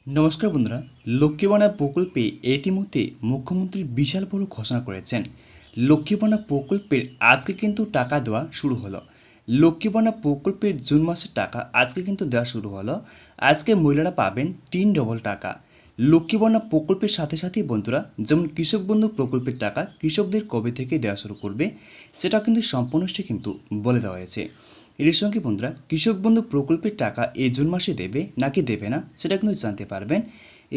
নমস্কার বন্ধুরা, লক্ষ্মী ভাণ্ডার প্রকল্পে ইতিমধ্যে মুখ্যমন্ত্রী বিশাল বড় ঘোষণা করেছেন। লক্ষ্মী ভাণ্ডার প্রকল্পের আজকে কিন্তু টাকা দেওয়া শুরু হলো। লক্ষ্মী ভাণ্ডার প্রকল্পের জুন মাসের টাকা আজকে কিন্তু দেওয়া শুরু হলো। আজকে মহিলারা পাবেন 3 ডবল টাকা। লক্ষ্মী ভাণ্ডার প্রকল্পের সাথে সাথেই বন্ধুরা, যেমন কৃষক বন্ধু প্রকল্পের টাকা কৃষকদের কবে থেকে দেওয়া শুরু করবে সেটা কিন্তু সম্পূর্ণ কিন্তু বলে দেওয়া হয়েছে। এর সঙ্গে বন্ধুরা, কৃষক বন্ধু প্রকল্পের টাকা এই জুন মাসে দেবে নাকি দেবে না সেটা কিন্তু জানতে পারবেন।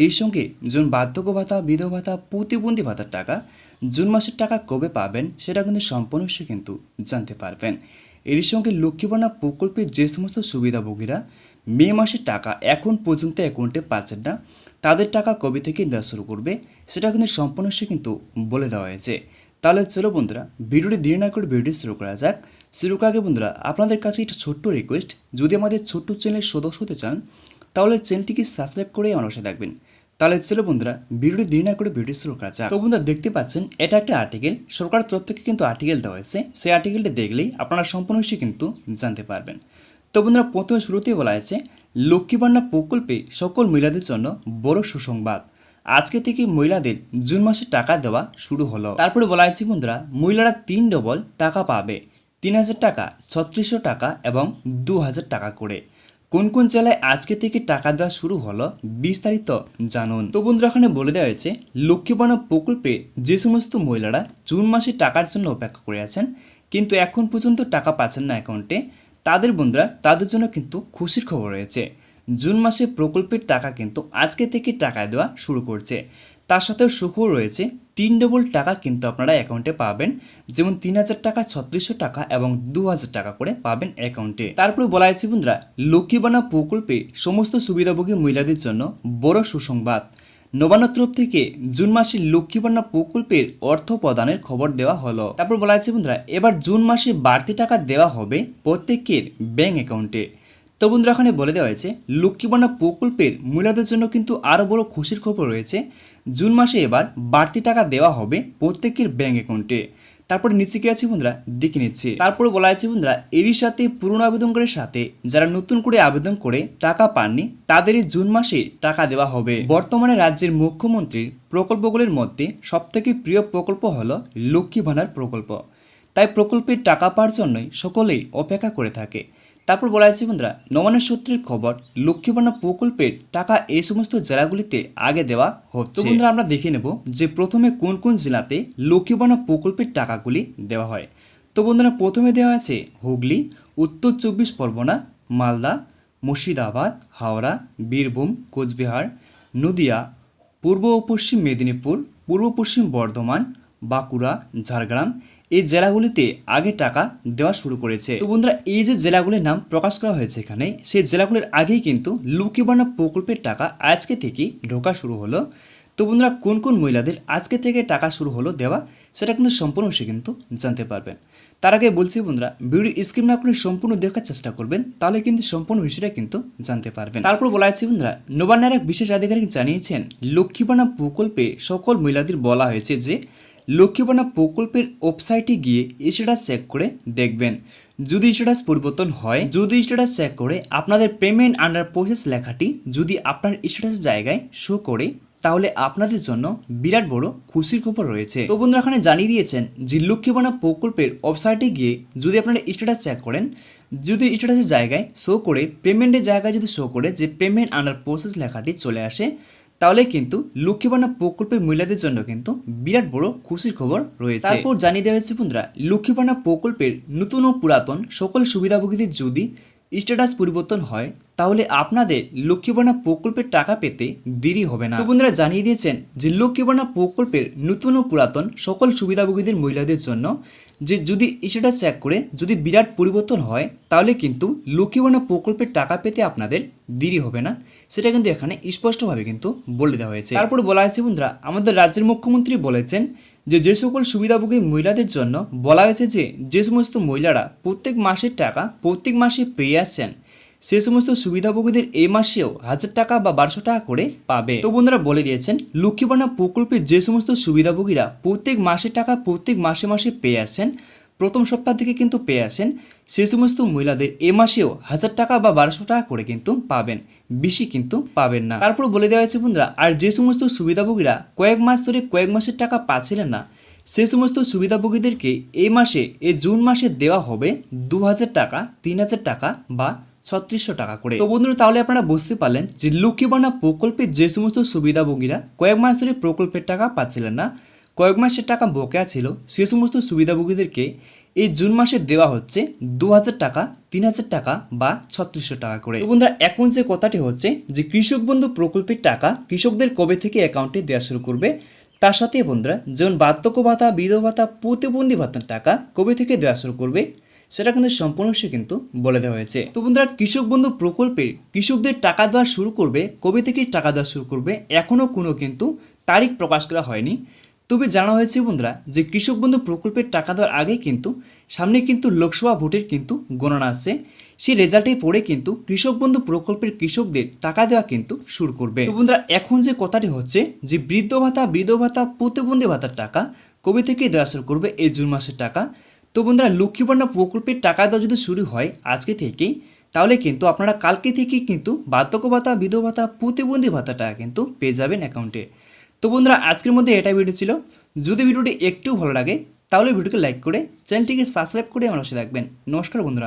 এর সঙ্গে যেমন বার্ধক্য ভাতা, বিধবা ভাতা, প্রতিবন্ধী ভাতার টাকা জুন মাসের টাকা কবে পাবেন সেটা কিন্তু সম্পূর্ণ কিন্তু জানতে পারবেন। এর সঙ্গে লক্ষ্মী ভাণ্ডার প্রকল্পের যে সমস্ত সুবিধাভোগীরা মে মাসের টাকা এখন পর্যন্ত অ্যাকাউন্টে পাচ্ছেন না, তাদের টাকা কবে থেকে দেওয়া শুরু করবে সেটা কিন্তু সম্পূর্ণ কিন্তু বলে দেওয়া হয়েছে। তাহলে চলো বন্ধুরা, ভিডিওটি দেরি না করে ভিডিওটি শুরু করা যাক। শুরু করার আগে বন্ধুরা, আপনাদের কাছে একটা ছোট্ট রিকোয়েস্ট, যদি আমাদের ছোট্ট চ্যানেলের সদস্য হতে চান তাহলে চ্যানেলটিকে সাবস্ক্রাইব করে আমার পাশে থাকবেন। তাহলে চলো বন্ধুরা, ভিডিওটি দেরি না করে ভিডিও শুরু করা যাক। তো বন্ধুরা দেখতে পাচ্ছেন, এটা একটা আর্টিকেল, সরকারের তরফ থেকে কিন্তু আর্টিকেল দেওয়া হয়েছে। সেই আর্টিকেলটি দেখলেই আপনারা সম্পূর্ণ কিন্তু জানতে পারবেন। তো বন্ধুরা, প্রথমে শুরুতেই বলা হয়েছে, লক্ষ্মী ভাণ্ডার প্রকল্পে সকল মহিলাদের জন্য বড় সুসংবাদ। আজকে থেকে মহিলাদের জুন মাসে টাকা দেওয়া শুরু হলো। তারপরে বলা হয়েছে বন্ধুরা, মহিলারা 3 ডবল টাকা পাবে, 3000 টাকা, 3600 টাকা এবং 2000 টাকা করে। কোন কোন জেলায় আজকে থেকে টাকা দেওয়া শুরু হলো বিস্তারিত জানুন। তো বন্ধুরা, এখানে বলে দেওয়া হয়েছে, লক্ষ্মী ভাণ্ডার প্রকল্পে যে সমস্ত মহিলারা জুন মাসে টাকার জন্য অপেক্ষা করে আছেন কিন্তু এখন পর্যন্ত টাকা পাচ্ছেন না অ্যাকাউন্টে, তাদের বন্ধুরা তাদের জন্য কিন্তু খুশির খবর রয়েছে। জুন মাসে প্রকল্পের টাকা কিন্তু আজকে থেকে টাকা দেওয়া শুরু করছে। তার সাথেও সুখবর রয়েছে, 3 ডবল টাকা কিন্তু আপনারা অ্যাকাউন্টে পাবেন, যেমন 3000 টাকা, 3600 টাকা এবং 2000 টাকা করে পাবেন অ্যাকাউন্টে। তারপরে বলা হয়েছে বন্ধুরা, লক্ষ্মী ভাণ্ডার প্রকল্পে সমস্ত সুবিধাভোগী মহিলাদের জন্য বড় সুসংবাদ। নবান্ন তরফ থেকে জুন মাসে লক্ষ্মী ভাণ্ডার প্রকল্পের অর্থ প্রদানের খবর দেওয়া হলো। তারপর বলা হয়েছে বন্ধুরা, এবার জুন মাসে বাড়তি টাকা দেওয়া হবে প্রত্যেকের ব্যাংক অ্যাকাউন্টে। তো বন্ধুরা, এখানে বলে দেওয়া হয়েছে, লক্ষ্মী ভাণ্ডার প্রকল্পের মহিলাদের জন্য কিন্তু আরও বড় খুশির খবর রয়েছে। জুন মাসে এবার বাড়তি টাকা দেওয়া হবে প্রত্যেকের ব্যাংক অ্যাকাউন্টে। তারপরে নিচে কি আছে বন্ধুরা, দেখে নিচ্ছে। তারপরে বলা হয়েছে বন্ধুরা, এরই সাথে পুরনো আবেদনকারীর সাথে যারা নতুন করে আবেদন করে টাকা পাননি তাদেরই জুন মাসে টাকা দেওয়া হবে। বর্তমানে রাজ্যের মুখ্যমন্ত্রীর প্রকল্পগুলির মধ্যে সবথেকে প্রিয় প্রকল্প হলো লক্ষ্মী ভাণ্ডার প্রকল্প। তাই প্রকল্পের টাকা পাওয়ার জন্যই সকলেই অপেক্ষা করে থাকে। তারপর বলা হয়েছে বন্ধুরা, নবান্ন সূত্রের খবর, লক্ষ্মী ভাণ্ডার প্রকল্পের টাকা এই সমস্ত জেলাগুলিতে আগে দেওয়া হচ্ছে। বন্ধুরা, আমরা দেখে নেব যে প্রথমে কোন কোন জেলাতে লক্ষ্মী ভাণ্ডার প্রকল্পের টাকাগুলি দেওয়া হয়। তো বন্ধুরা, প্রথমে দেওয়া আছে হুগলি, উত্তর 24 পরগনা, মালদা, মুর্শিদাবাদ, হাওড়া, বীরভূম, কোচবিহার, নদিয়া, পূর্ব ও পশ্চিম মেদিনীপুর, পূর্ব পশ্চিম বর্ধমান, বাঁকুড়া, ঝাড়গ্রাম, এই জেলাগুলিতে আগে টাকা দেওয়া শুরু করেছে। তো বন্ধুরা, এই যে জেলাগুলির নাম প্রকাশ করা হয়েছে এখানে, সেই জেলাগুলির আগেই কিন্তু লক্ষ্মী ভাণ্ডার প্রকল্পের টাকা আজকে থেকে ঢোকা শুরু হলো। তো বন্ধুরা, কোন কোন মহিলাদের আজকে থেকে টাকা শুরু হলো দেওয়া সেটা কিন্তু সম্পূর্ণ কিন্তু জানতে পারবেন। তার আগে বলছি বন্ধুরা, ভিডিও স্কিপ না করে সম্পূর্ণ দেখার চেষ্টা করবেন, তাহলে কিন্তু সম্পূর্ণ বিষয়টা কিন্তু জানতে পারবেন। তারপর বলা হয়েছে বন্ধুরা, নবান্নের এক বিশেষ আধিকারিক জানিয়েছেন, লক্ষ্মী ভাণ্ডার প্রকল্পে সকল মহিলাদের বলা হয়েছে যে লক্ষ্মী ভাণ্ডার প্রকল্পের ওয়েবসাইটে গিয়ে স্ট্যাটাস চেক করে দেখবেন। যদি স্ট্যাটাস পরিবর্তন হয়, যদি স্ট্যাটাস চেক করে আপনাদের পেমেন্ট আন্ডার প্রসেস লেখাটি যদি আপনার স্ট্যাটাস জায়গায় শো করে, তাহলে আপনাদের জন্য বিরাট বড় খুশির খবর রয়েছে। তো বন্ধুরা, এখানে জানিয়ে দিয়েছেন যে লক্ষ্মী ভাণ্ডার প্রকল্পের ওয়েবসাইটে গিয়ে যদি আপনারা স্ট্যাটাস চেক করেন, যদি স্ট্যাটাসের জায়গায় শো করে, পেমেন্টের জায়গায় যদি শো করে যে পেমেন্ট আন্ডার প্রসেস লেখাটি চলে আসে, তাহলে কিন্তু লক্ষ্মী ভাণ্ডার প্রকল্পের মহিলাদের জন্য কিন্তু বিরাট বড় খুশির খবর রয়েছে। তারপর জানিয়ে দেওয়া হয়েছে বন্ধুরা, লক্ষ্মী ভাণ্ডার প্রকল্পের নতুন ও পুরাতন সকল সুবিধাভোগীদের যদি স্ট্যাটাস পরিবর্তন হয়, তাহলে আপনাদের লক্ষ্মী ভাণ্ডার প্রকল্পের টাকা পেতে দেরি হবে না। তো বন্ধুরা, জানিয়ে দিয়েছেন যে লক্ষ্মী ভাণ্ডার প্রকল্পের নতুন ও পুরাতন সকল সুবিধাভোগীদের মহিলাদের জন্য যে যদি স্ট্যাটাস চেক করে যদি বিরাট পরিবর্তন হয়, তাহলে কিন্তু লক্ষ্মী ভাণ্ডার প্রকল্পের টাকা পেতে আপনাদের দেরি হবে না, সেটা কিন্তু এখানে স্পষ্টভাবে কিন্তু বলে দেওয়া হয়েছে। তারপর বলা হয়েছে বন্ধুরা, আমাদের রাজ্যের মুখ্যমন্ত্রী বলেছেন যে সকল সুবিধাভোগী মহিলাদের জন্য বলা হয়েছে যে সমস্ত মহিলারা প্রত্যেক মাসের টাকা প্রত্যেক মাসে পেয়ে আসছেন, সে সমস্ত সুবিধাভোগীদের এই মাসেও 1000 টাকা বা 1200 টাকা করে পাবে। তো বন্ধুরা, বলে দিয়েছেন, লক্ষ্মী ভাণ্ডার প্রকল্পের যে সমস্ত সুবিধাভোগীরা প্রত্যেক মাসের টাকা প্রত্যেক মাসে মাসে পেয়ে আসছেন, প্রথম সপ্তাহ থেকে কিন্তু পেয়ে আসেন, সেই সমস্ত মহিলাদের এ মাসেও 1000 টাকা বা 1200 টাকা করে কিন্তু পাবেন, বেশি কিন্তু পাবেন না। তারপর বলে দেওয়া হয়েছে বন্ধুরা, আর যে সমস্ত সুবিধাভোগীরা কয়েক মাস ধরে কয়েক মাসের টাকা পাচ্ছিলেন না, সেই সমস্ত সুবিধাভোগীদেরকে এই মাসে, এই জুন মাসে দেওয়া হবে 2000 টাকা, 3000 টাকা বা 3600 টাকা করে। তো বন্ধুরা, তাহলে আপনারা বুঝতে পারলেন যে লক্ষ্মী ভান্ডার প্রকল্পের যে সমস্ত সুবিধাভোগীরা কয়েক মাস ধরে প্রকল্পের টাকা পাচ্ছিলেন না, কয়েক মাসের টাকা বকেয়া ছিল, সে সমস্ত সুবিধাভোগীদেরকে এই জুন মাসে দেওয়া হচ্ছে 2000 টাকা, 3000 টাকা বা 3600 টাকা করে। তো বন্ধুরা, এখন যে কথাটি হচ্ছে যে কৃষক বন্ধু প্রকল্পের টাকা কৃষকদের কবে থেকে অ্যাকাউন্টে দেওয়া শুরু করবে, তার সাথে বন্ধুরা যেমন বার্ধক্য ভাতা, বিধবা ভাতা, প্রতিবন্ধী ভাতার টাকা কবে থেকে দেওয়া শুরু করবে সেটা কিন্তু সম্পূর্ণ সে কিন্তু বলে দেওয়া হয়েছে। তো বন্ধুরা, কৃষক বন্ধু প্রকল্পে কৃষকদের টাকা দেওয়া শুরু করবে, কবে থেকে টাকা দেওয়া শুরু করবে এখনও কোনো কিন্তু তারিখ প্রকাশ করা হয়নি। তবে জানা হয়েছে বন্ধুরা যে কৃষক বন্ধু প্রকল্পের টাকা দেওয়ার আগে কিন্তু সামনে কিন্তু লোকসভা ভোটের কিন্তু গণনা আছে, সেই রেজাল্টে পড়ে কিন্তু কৃষক বন্ধু প্রকল্পের কৃষকদের টাকা দেওয়া কিন্তু শুরু করবে। তো বন্ধুরা, এখন যে কথাটি হচ্ছে যে বৃদ্ধ ভাতা, বিধবা ভাতা, প্রতিবন্ধী ভাতার টাকা কবে থেকে দেওয়া শুরু করবে, এই জুন মাসের টাকা। তো বন্ধুরা, লক্ষ্মী ভান্ডার প্রকল্পের টাকা দেওয়া যদি শুরু হয় আজকে থেকেই, তাহলে কিন্তু আপনারা কালকে থেকেই কিন্তু বার্ধক্য ভাতা, বিধবা ভাতা, প্রতিবন্ধী ভাতাটা কিন্তু পেয়ে যাবেন অ্যাকাউন্টে। তো বন্ধুরা, আজকের মধ্যে এটাই ভিডিও ছিল। যদি ভিডিওটি একটু ভালো লাগে তাহলে ভিডিওকে লাইক করে চ্যানেলটিকে সাবস্ক্রাইব করে আমার পাশে থাকবেন। নমস্কার বন্ধুরা।